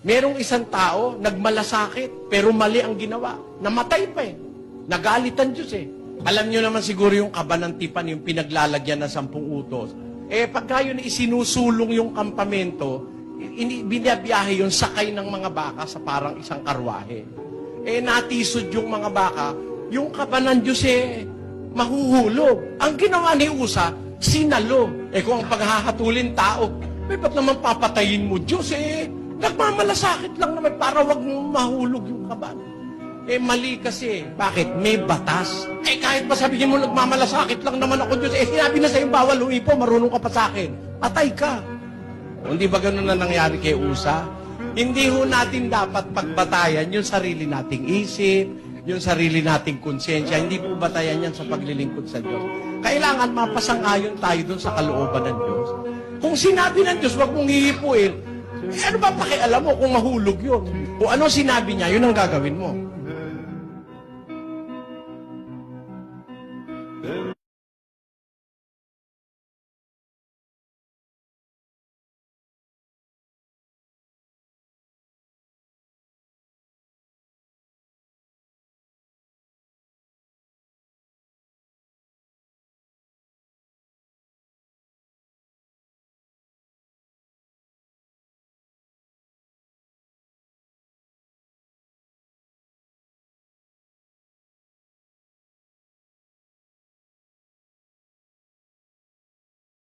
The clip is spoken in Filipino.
Merong isang tao, nagmalasakit, pero mali ang ginawa. Namatay pa eh. Nagalit ang Diyos eh. Alam nyo naman siguro yung kabanantipan, yung pinaglalagyan ng 10 utos. Eh, pagka yun isinusulong yung kampamento, binabiyahe yung sakay ng mga baka sa parang isang karwahe. Eh, natisod yung mga baka, yung kabanan Diyos eh, mahuhulog. Ang ginawa ni Usa, sinalo. Eh, kung ang paghahatulin tao, ba't naman papatayin mo Diyos eh? Nagmamalasakit lang naman para wag mong mahulog yung kaban. Eh, mali kasi. Bakit? May batas. Eh, kahit pa sabihin mo, nagmamalasakit lang naman ako Diyos. Eh, sinabi na sa'yo, bawal umipo, marunong ka pa sa akin. Patay ka. O, hindi ba ganun na nangyari kay Usa? Hindi ho natin dapat pagbatayan yung sarili nating isip, yung sarili nating konsensya. Hindi po batayan yan sa paglilingkod sa Diyos. Kailangan mapasangayon tayo dun sa kalooban ng Diyos. Kung sinabi ng Diyos, wag mong hihipuin, eh, ano ba pakialam mo kung mahulog yun? O ano sinabi niya, yun ang gagawin mo.